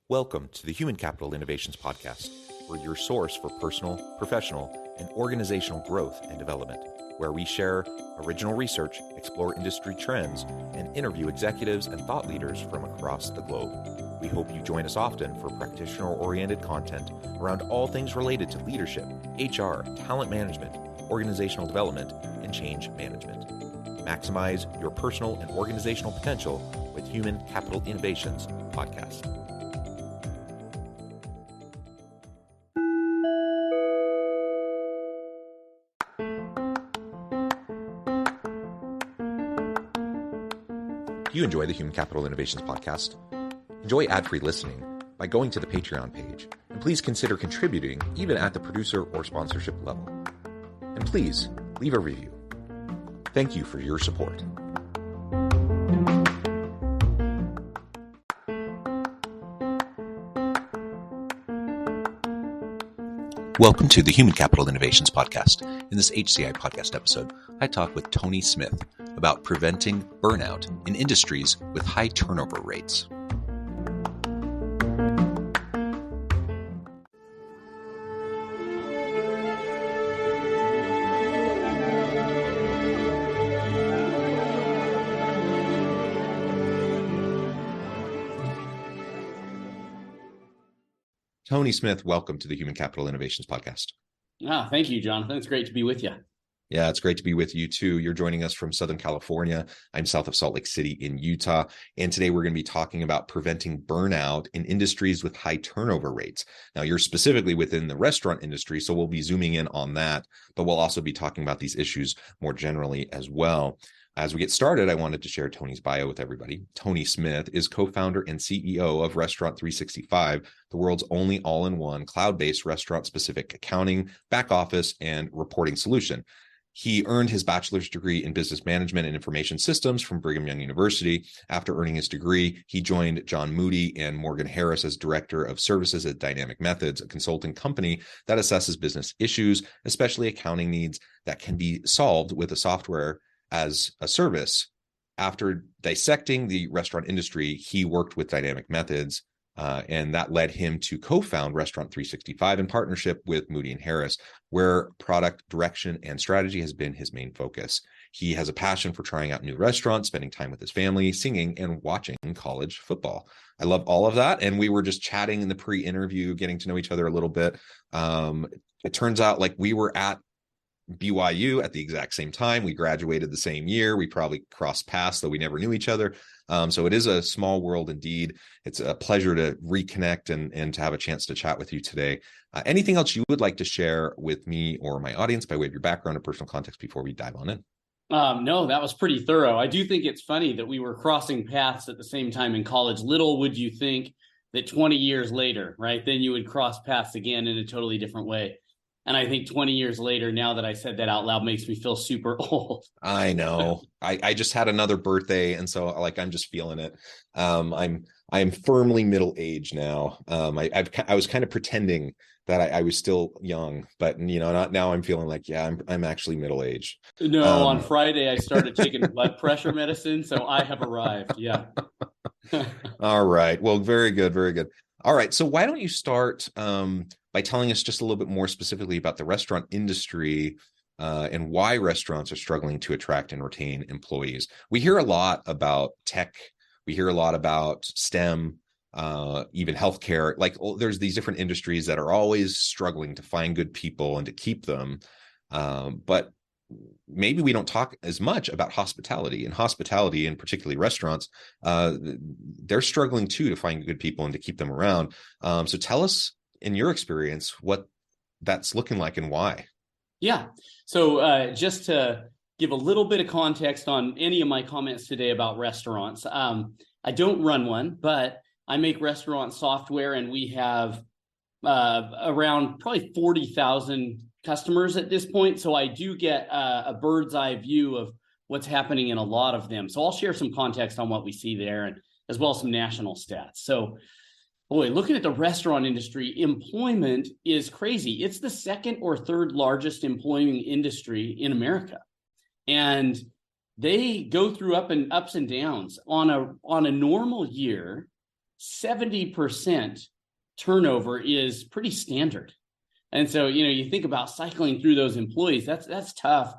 Welcome to the Human Capital Innovations Podcast. We're your source for personal, professional, and organizational growth and development, where we share original research, explore industry trends, and interview executives and thought leaders from across the globe. We hope you join us often for practitioner-oriented content around all things related to leadership, HR, talent management, organizational development, and change management. Maximize your personal and organizational potential with Human Capital Innovations Podcast. If you enjoy the Human Capital Innovations Podcast, enjoy ad-free listening by going to the Patreon page, and please consider contributing even at the producer or sponsorship level. And please leave a review. Thank you for your support. Welcome to the Human Capital Innovations Podcast. In this HCI Podcast episode, I talk with Tony Smith about preventing burnout in industries with high turnover rates. Tony Smith, welcome to the Human Capital Innovations Podcast. Thank you, Jonathan. It's great to be with you. Yeah, it's great to be with you too. You're joining us from Southern California. I'm south of Salt Lake City in Utah. And today we're going to be talking about preventing burnout in industries with high turnover rates. Now, you're specifically within the restaurant industry, so we'll be zooming in on that, but we'll also be talking about these issues more generally as well. As we get started, I wanted to share Tony's bio with everybody. Tony Smith is co-founder and CEO of Restaurant 365, the world's only all-in-one cloud-based restaurant-specific accounting, back office, and reporting solution. He earned his bachelor's degree in business management and information systems from Brigham Young University. After earning his degree, he joined John Moody and Morgan Harris as director of services at Dynamic Methods, a consulting company that assesses business issues, especially accounting needs that can be solved with a software as a service. After dissecting the restaurant industry, he worked with Dynamic Methods, and that led him to co-found Restaurant 365 in partnership with Moody and Harris, where product direction and strategy has been his main focus. He has a passion for trying out new restaurants, spending time with his family, singing, and watching college football. I love all of that, and we were just chatting in the pre-interview, getting to know each other a little bit. It turns out like we were at BYU at the exact same time. We graduated the same year. We probably crossed paths, though we never knew each other. So it is a small world indeed. It's a pleasure to reconnect and to have a chance to chat with you today. Anything else you would like to share with me or my audience by way of your background or personal context before we dive on in? No, that was pretty thorough. I do think it's funny that we were crossing paths at the same time in college. Little would you think that 20 years later, right, then you would cross paths again in a totally different way. And I think 20 years later, now that I said that out loud, makes me feel super old. I know. I just had another birthday, and so like I'm just feeling it. I am firmly middle aged now. I was kind of pretending that I was still young, but not now. I'm feeling like I'm actually middle aged. No, on Friday I started taking blood pressure medicine, so I have arrived. Yeah. All right. Well, very good, very good. All right. So why don't you start by telling us just a little bit more specifically about the restaurant industry and why restaurants are struggling to attract and retain employees. We hear a lot about tech. We hear a lot about STEM, even healthcare. Like there's these different industries that are always struggling to find good people and to keep them. But maybe we don't talk as much about hospitality, and particularly restaurants. They're struggling too to find good people and to keep them around. So tell us, in your experience, what that's looking like and why. Yeah. So just to give a little bit of context on any of my comments today about restaurants, I don't run one, but I make restaurant software, and we have around probably 40,000 customers at this point. So I do get a bird's eye view of what's happening in a lot of them. So I'll share some context on what we see there, and as well as some national stats. So boy, looking at the restaurant industry, employment is crazy. It's the second or third largest employing industry in America. And they go through ups and downs. On a normal year, 70% turnover is pretty standard. And so, you think about cycling through those employees, that's tough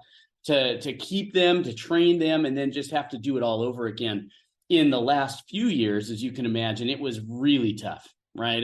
to keep them, to train them, and then just have to do it all over again. In the last few years, as you can imagine, it was really tough, right?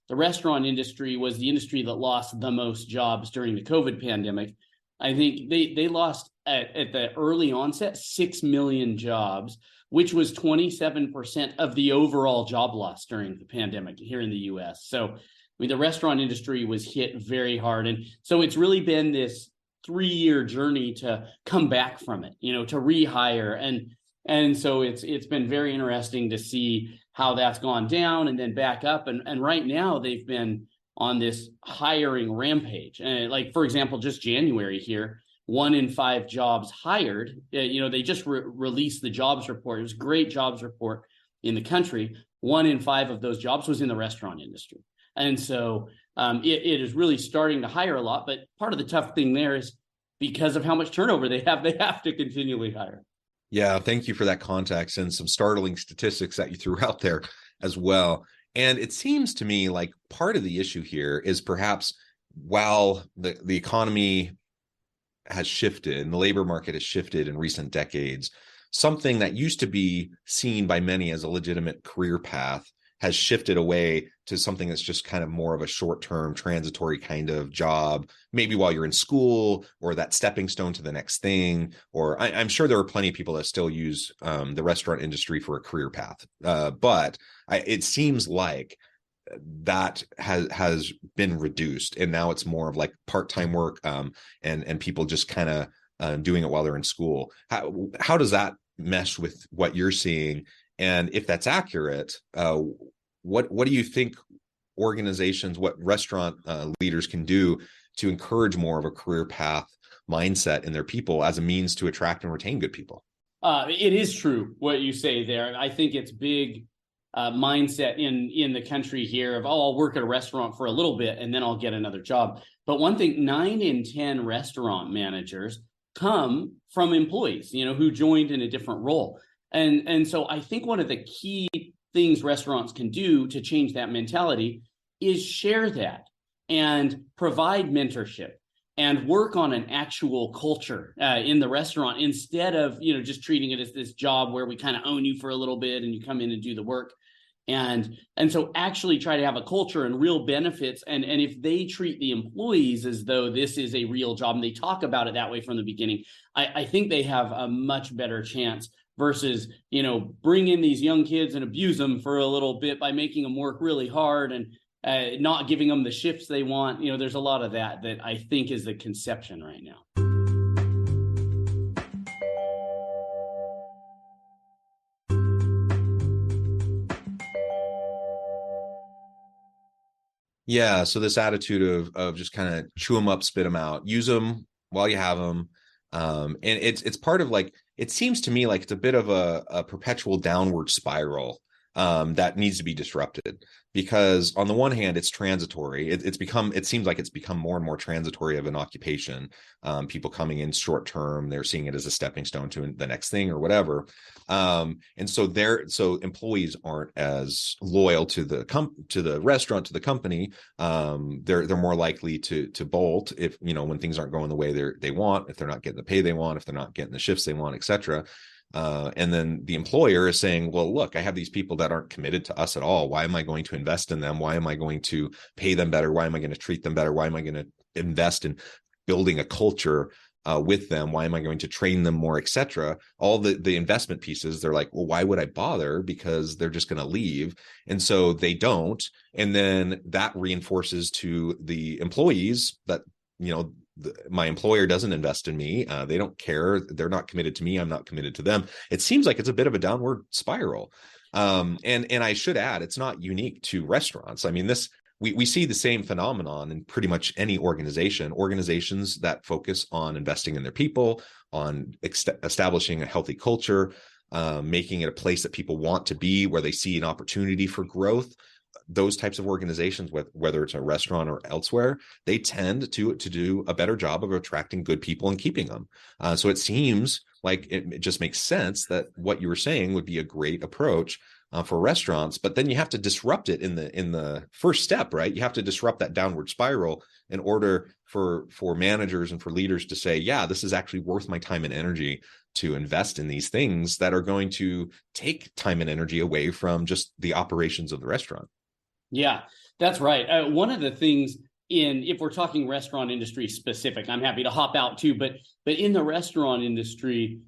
The restaurant industry was the industry that lost the most jobs during the COVID pandemic. I think they lost at the early onset 6 million jobs, which was 27% of the overall job loss during the pandemic here in the US. So the restaurant industry was hit very hard. And so it's really been this 3-year journey to come back from it, to rehire. And so it's been very interesting to see how that's gone down and then back up. And right now they've been on this hiring rampage. And like, for example, just January here, 1 in 5 jobs hired, they just released the jobs report. It was a great jobs report in the country. 1 in 5 of those jobs was in the restaurant industry. And so it is really starting to hire a lot. But part of the tough thing there is because of how much turnover they have to continually hire. Yeah, thank you for that context and some startling statistics that you threw out there as well. And it seems to me like part of the issue here is perhaps while the economy has shifted and the labor market has shifted in recent decades, something that used to be seen by many as a legitimate career path has shifted away to something that's just kind of more of a short-term transitory kind of job, maybe while you're in school, or that stepping stone to the next thing. Or I'm sure there are plenty of people that still use the restaurant industry for a career path. But it seems like that has been reduced. And now it's more of like part-time work and people just kind of doing it while they're in school. How does that mesh with what you're seeing? And if that's accurate, what do you think organizations, what restaurant leaders can do to encourage more of a career path mindset in their people as a means to attract and retain good people? It is true what you say there. I think it's big mindset in the country here of, I'll work at a restaurant for a little bit and then I'll get another job. But one thing, 9 in 10 restaurant managers come from employees, who joined in a different role. And so I think one of the key things restaurants can do to change that mentality is share that and provide mentorship and work on an actual culture in the restaurant instead of, just treating it as this job where we kind of own you for a little bit and you come in and do the work. And so actually try to have a culture and real benefits. And if they treat the employees as though this is a real job and they talk about it that way from the beginning, I think they have a much better chance versus, bring in these young kids and abuse them for a little bit by making them work really hard and not giving them the shifts they want. There's a lot of that I think is the conception right now. Yeah. So this attitude of just kind of chew them up, spit them out, use them while you have them. And it's part of like, it seems to me like it's a bit of a perpetual downward spiral that needs to be disrupted, because on the one hand, it's transitory. It seems like it's become more and more transitory of an occupation. People coming in short term, they're seeing it as a stepping stone to the next thing or whatever. And so employees aren't as loyal to the restaurant, to the company. They're more likely to bolt if, when things aren't going the way they want, if they're not getting the pay they want, if they're not getting the shifts they want, etc. And then the employer is saying, well, look, I have these people that aren't committed to us at all. Why am I going to invest in them? Why am I going to pay them better? Why am I going to treat them better? Why am I going to invest in building a culture with them? Why am I going to train them more, etc.? All the investment pieces, they're like, well, why would I bother? Because they're just going to leave. And so they don't. And then that reinforces to the employees that, my employer doesn't invest in me. They don't care. They're not committed to me. I'm not committed to them. It seems like it's a bit of a downward spiral. And I should add, it's not unique to restaurants. I mean, we see the same phenomenon in pretty much any organizations that focus on investing in their people, on establishing a healthy culture, making it a place that people want to be, where they see an opportunity for growth. Those types of organizations, whether it's a restaurant or elsewhere, they tend to do a better job of attracting good people and keeping them. So it seems like it just makes sense that what you were saying would be a great approach for restaurants, but then you have to disrupt it in the first step, right? You have to disrupt that downward spiral in order for managers and for leaders to say, yeah, this is actually worth my time and energy to invest in these things that are going to take time and energy away from just the operations of the restaurant. Yeah, that's right. One of the things if we're talking restaurant industry specific, I'm happy to hop out too, but in the restaurant industry,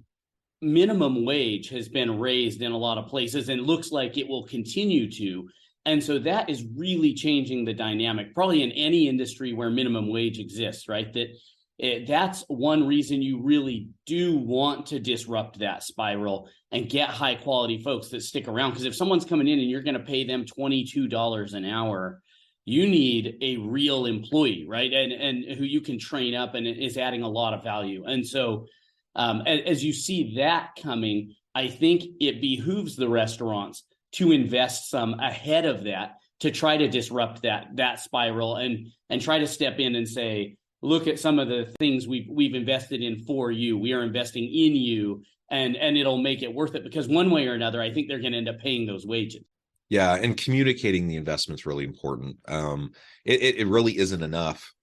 minimum wage has been raised in a lot of places and looks like it will continue to. And so that is really changing the dynamic, probably in any industry where minimum wage exists, right? That's one reason you really do want to disrupt that spiral and get high quality folks that stick around. Because if someone's coming in and you're going to pay them $22 an hour, you need a real employee, right? And who you can train up and is adding a lot of value. And so as you see that coming, I think it behooves the restaurants to invest some ahead of that to try to disrupt that spiral and try to step in and say, look at some of the things we've invested in for you. We are investing in you, and it'll make it worth it, because one way or another, I think they're going to end up paying those wages. Yeah, and communicating the investment is really important. It really isn't enough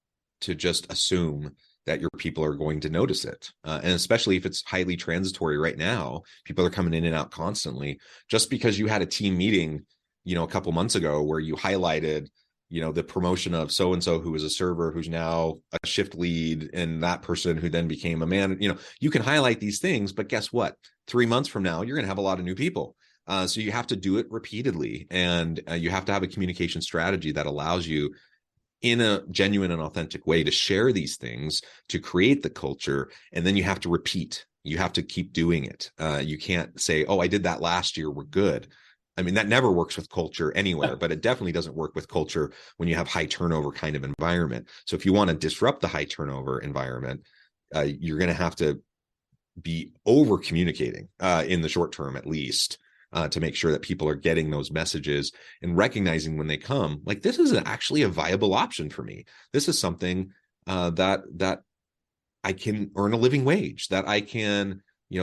to just assume that your people are going to notice it. And especially if it's highly transitory right now, people are coming in and out constantly. Just because you had a team meeting, a couple months ago where you highlighted, the promotion of so-and-so who was a server, who's now a shift lead, and that person who then became a man, you can highlight these things, but guess what? 3 months from now, you're going to have a lot of new people. So you have to do it repeatedly, and you have to have a communication strategy that allows you in a genuine and authentic way to share these things, to create the culture, and then you have to repeat. You have to keep doing it. You can't say, oh, I did that last year, we're good. I mean, that never works with culture anywhere, but it definitely doesn't work with culture when you have high turnover kind of environment. So if you want to disrupt the high turnover environment, you're going to have to be over communicating in the short term, at least, to make sure that people are getting those messages and recognizing when they come, like, this is actually a viable option for me. This is something that I can earn a living wage, that I can,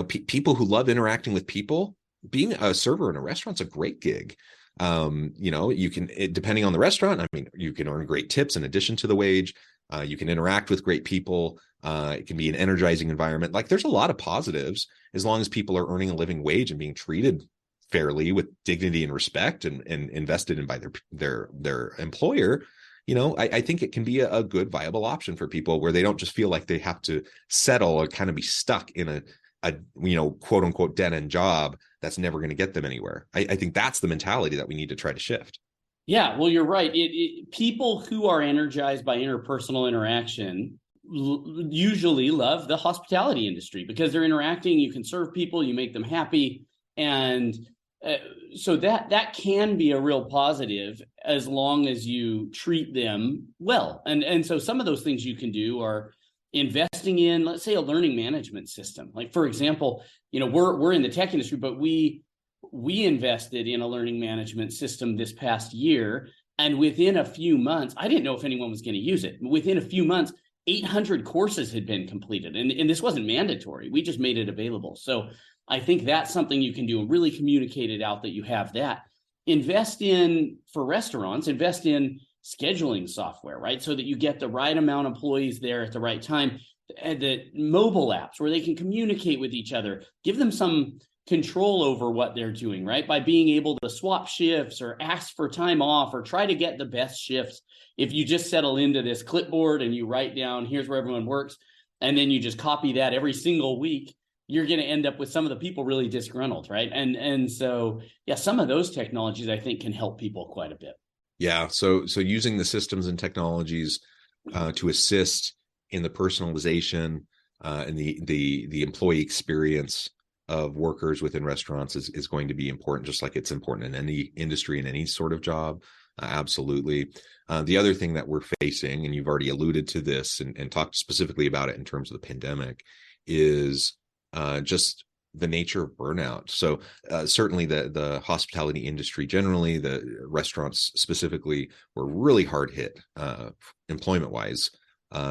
people who love interacting with people, being a server in a restaurant's a great gig. You can, depending on the restaurant, I mean, you can earn great tips in addition to the wage. You can interact with great people. It can be an energizing environment. Like, there's a lot of positives as long as people are earning a living wage and being treated fairly with dignity and respect and invested in by their employer. I think it can be a good viable option for people where they don't just feel like they have to settle or kind of be stuck in a quote unquote dead end job that's never going to get them anywhere. I think that's the mentality that we need to try to shift. Yeah, well, you're right. People who are energized by interpersonal interaction usually love the hospitality industry because they're interacting. You can serve people, you make them happy, and so that can be a real positive as long as you treat them well. And so some of those things you can do are investing in, let's say, a learning management system. Like, for example, we're in the tech industry, but we invested in a learning management system this past year. And within a few months, I didn't know if anyone was going to use it. Within a few months, 800 courses had been completed. And this wasn't mandatory. We just made it available. So I think that's something you can do and really communicate it out that you have that. For restaurants, invest in scheduling software, right? So that you get the right amount of employees there at the right time. The mobile apps where they can communicate with each other, give them some control over what they're doing, right? By being able to swap shifts or ask for time off or try to get the best shifts. If you just settle into this clipboard and you write down, here's where everyone works, and then you just copy that every single week, you're going to end up with some of the people really disgruntled, right? And so, yeah, some of those technologies I think can help people quite a bit. Yeah. So using the systems and technologies to assist in the personalization and the employee experience of workers within restaurants is going to be important, just like it's important in any industry, in any sort of job. Absolutely. The other thing that we're facing, and you've already alluded to this and talked specifically about it in terms of the pandemic, is just the nature of burnout. So certainly the hospitality industry generally, the restaurants specifically, were really hard hit employment-wise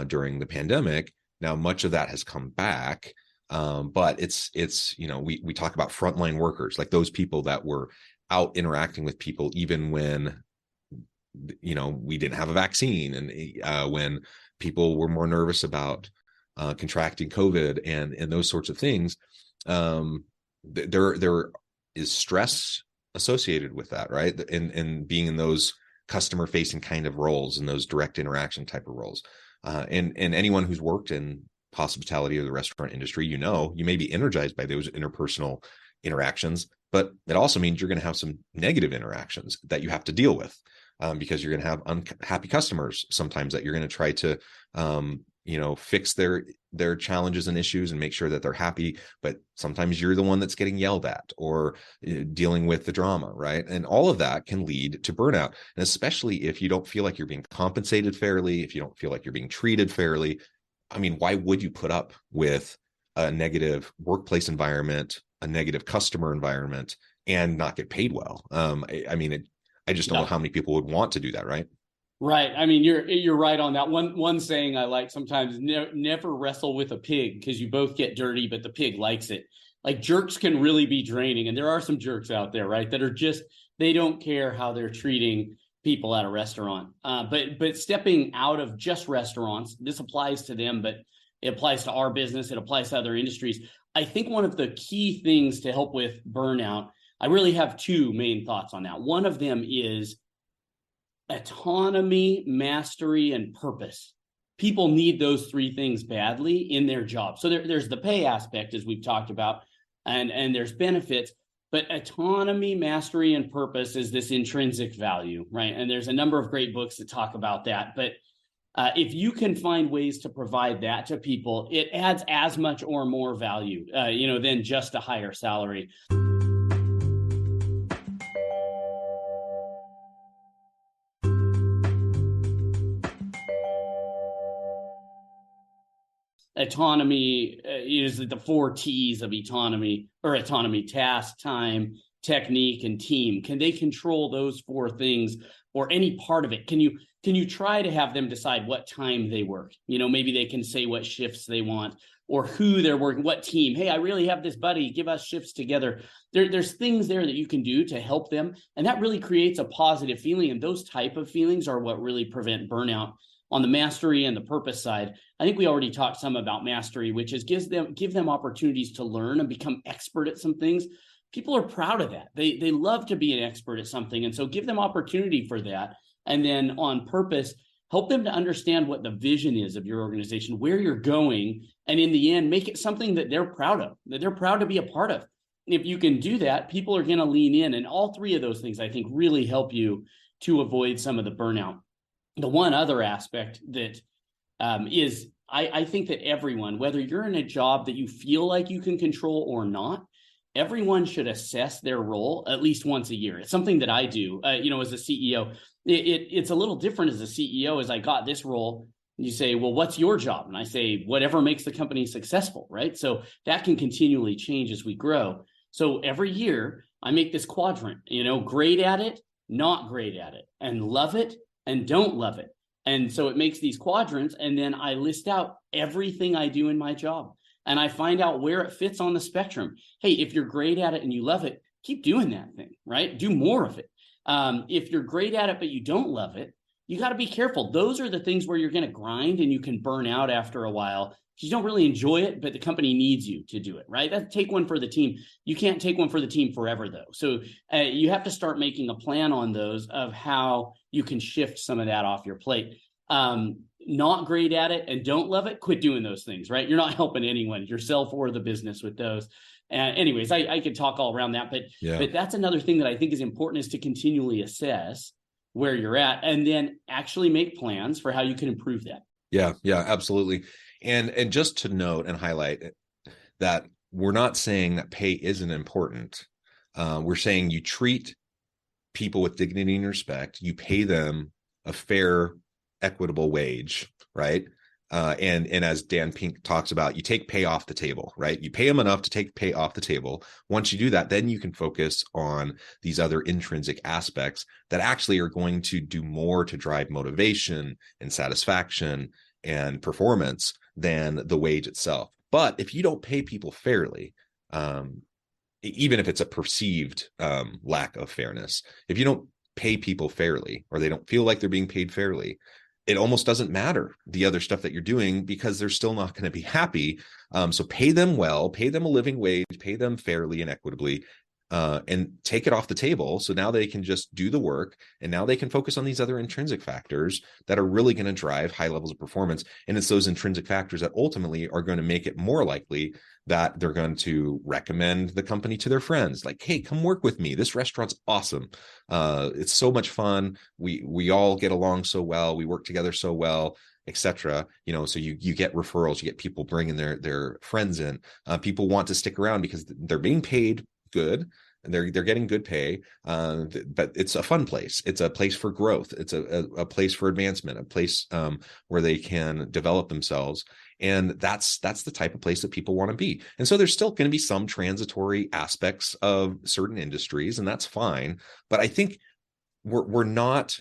during the pandemic. Now, much of that has come back, but it's we talk about frontline workers, like those people that were out interacting with people, even when, we didn't have a vaccine, and when people were more nervous about contracting COVID and those sorts of things. There is stress associated with that, right? And being in those customer facing kind of roles and those direct interaction type of roles. And anyone who's worked in hospitality or the restaurant industry, you may be energized by those interpersonal interactions, but it also means you're going to have some negative interactions that you have to deal with, because you're going to have unhappy customers sometimes that you're going to try to, fix their challenges and issues and make sure that they're happy. But sometimes you're the one that's getting yelled at or dealing with the drama, right? And all of that can lead to burnout. And especially if you don't feel like you're being compensated fairly, if you don't feel like you're being treated fairly, I mean, why would you put up with a negative workplace environment, a negative customer environment, and not get paid well? I just don't know how many people would want to do that, right? Right. I mean, you're right on that. One saying I like sometimes: never wrestle with a pig, because you both get dirty, but the pig likes it. Like, jerks can really be draining, and there are some jerks out there, right, that are just, they don't care how they're treating people at a restaurant. But stepping out of just restaurants, this applies to them, but it applies to our business. It applies to other industries. I think one of the key things to help with burnout, I really have two main thoughts on that. One of them is autonomy, mastery, and purpose. People need those three things badly in their job. So there's the pay aspect, as we've talked about, and there's benefits, but autonomy, mastery, and purpose is this intrinsic value, right? And there's a number of great books that talk about that. But if you can find ways to provide that to people, it adds as much or more value, than just a higher salary. Autonomy is the 4 T's of autonomy: task, time, technique, and team. Can they control those 4 things, or any part of it? Can you try to have them decide what time they work? Maybe they can say what shifts they want, or who they're working, what team. Hey, I really have this buddy, give us shifts together. There's things there that you can do to help them, and that really creates a positive feeling. And those type of feelings are what really prevent burnout. On the mastery and the purpose side, I think we already talked some about mastery, which is give them opportunities to learn and become expert at some things. People are proud of that. They love to be an expert at something. And so give them opportunity for that. And then on purpose, help them to understand what the vision is of your organization, where you're going. And in the end, make it something that they're proud of, that they're proud to be a part of. And if you can do that, people are going to lean in. And all 3 of those things, I think, really help you to avoid some of the burnout. The one other aspect that is, I think that everyone, whether you're in a job that you feel like you can control or not, everyone should assess their role at least once a year. It's something that I do, as a CEO. It's a little different as a CEO. As I got this role, you say, well, what's your job? And I say, whatever makes the company successful, right? So that can continually change as we grow. So every year I make this quadrant, great at it, not great at it, and love it, and don't love it. And so it makes these quadrants, and then I list out everything I do in my job, and I find out where it fits on the spectrum. Hey, if you're great at it and you love it, keep doing that thing, right? Do more of it. If you're great at it but you don't love it, you got to be careful. Those are the things where you're going to grind and you can burn out after a while. You don't really enjoy it, but the company needs you to do it, right? Take one for the team. You can't take one for the team forever, though. So you have to start making a plan on those of how you can shift some of that off your plate. Not great at it and don't love it, quit doing those things, right? You're not helping anyone, yourself or the business, with those. Anyways, I could talk all around that, but that's another thing that I think is important, is to continually assess where you're at and then actually make plans for how you can improve that. Yeah, absolutely. And just to note and highlight that we're not saying that pay isn't important. We're saying you treat people with dignity and respect. You pay them a fair, equitable wage, right? And as Dan Pink talks about, you take pay off the table, right? You pay them enough to take pay off the table. Once you do that, then you can focus on these other intrinsic aspects that actually are going to do more to drive motivation and satisfaction and performance than the wage itself. But if you don't pay people fairly, even if it's a perceived lack of fairness. If you don't pay people fairly, or they don't feel like they're being paid fairly, it almost doesn't matter the other stuff that you're doing, because they're still not going to be happy. So pay them well, pay them a living wage, pay them fairly and equitably, and take it off the table. So now they can just do the work, and now they can focus on these other intrinsic factors that are really going to drive high levels of performance. And it's those intrinsic factors that ultimately are going to make it more likely that they're going to recommend the company to their friends. Like, hey, come work with me. This restaurant's awesome. It's so much fun. We all get along so well. We work together so well, etc. So you get referrals, you get people bringing their friends in. People want to stick around because they're being paid good, and they're getting good pay, but it's a fun place. It's a place for growth. It's a place for advancement, a place where they can develop themselves. And that's the type of place that people want to be. And so there's still going to be some transitory aspects of certain industries, and that's fine. But I think we're not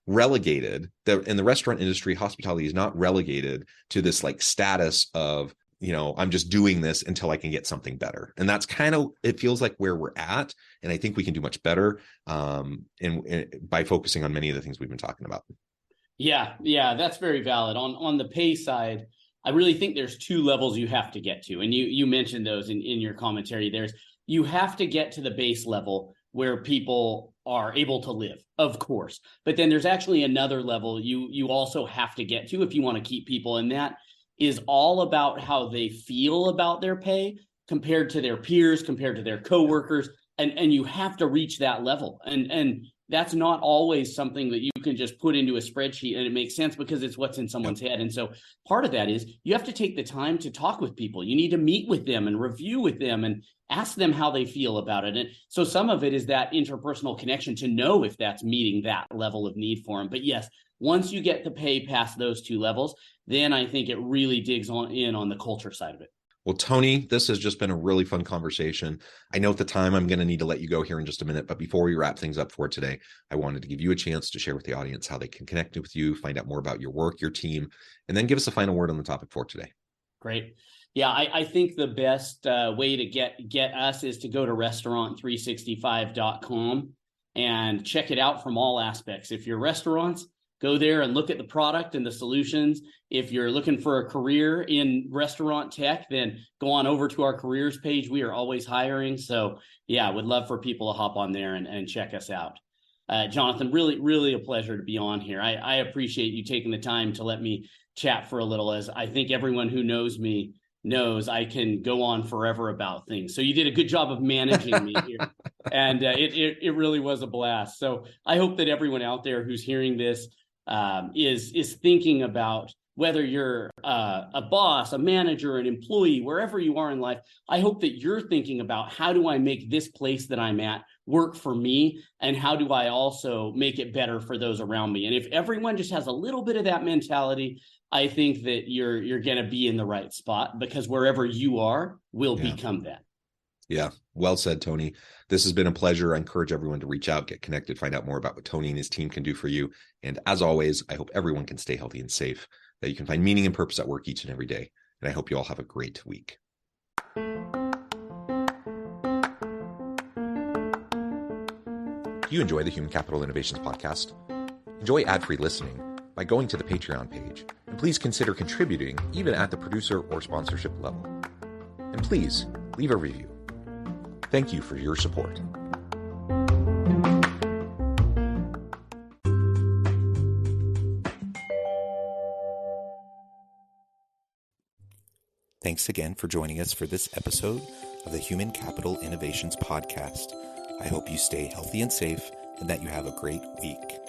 relegated. In the restaurant industry, hospitality is not relegated to this like status of, I'm just doing this until I can get something better. And that's kind of, it feels like where we're at. And I think we can do much better by focusing on many of the things we've been talking about. Yeah, that's very valid. On the pay side, I really think there's two levels you have to get to. And you mentioned those in your commentary. You have to get to the base level where people are able to live, of course. But then there's actually another level you also have to get to if you want to keep people, and that is all about how they feel about their pay compared to their peers, compared to their coworkers. And you have to reach that level. And that's not always something that you can just put into a spreadsheet and it makes sense because it's what's in someone's head. And so part of that is you have to take the time to talk with people. You need to meet with them and review with them and ask them how they feel about it. And so some of it is that interpersonal connection to know if that's meeting that level of need for them. But yes, once you get the pay past those two levels, then I think it really digs in on the culture side of it. Well, Tony, this has just been a really fun conversation. I know at the time I'm going to need to let you go here in just a minute, but before we wrap things up for today, I wanted to give you a chance to share with the audience how they can connect with you, find out more about your work, your team, and then give us a final word on the topic for today. Great. Yeah, I think the best way to get us is to go to restaurant365.com and check it out from all aspects. If you're restaurants, go there and look at the product and the solutions. If you're looking for a career in restaurant tech, then go on over to our careers page. We are always hiring. So yeah, would love for people to hop on there and check us out. Jonathan, really, really a pleasure to be on here. I appreciate you taking the time to let me chat for a little, as I think everyone who knows me knows I can go on forever about things. So you did a good job of managing me here. And it really was a blast. So I hope that everyone out there who's hearing this is thinking about whether you're a boss, a manager, an employee, wherever you are in life. I hope that you're thinking about, how do I make this place that I'm at work for me? And how do I also make it better for those around me? And if everyone just has a little bit of that mentality, I think that you're going to be in the right spot, because wherever you are will become that. Yeah. Well said, Tony. This has been a pleasure. I encourage everyone to reach out, get connected, find out more about what Tony and his team can do for you. And as always, I hope everyone can stay healthy and safe, that you can find meaning and purpose at work each and every day. And I hope you all have a great week. Do you enjoy the Human Capital Innovations podcast? Enjoy ad-free listening by going to the Patreon page. And please consider contributing even at the producer or sponsorship level. And please leave a review. Thank you for your support. Thanks again for joining us for this episode of the Human Capital Innovations Podcast. I hope you stay healthy and safe and that you have a great week.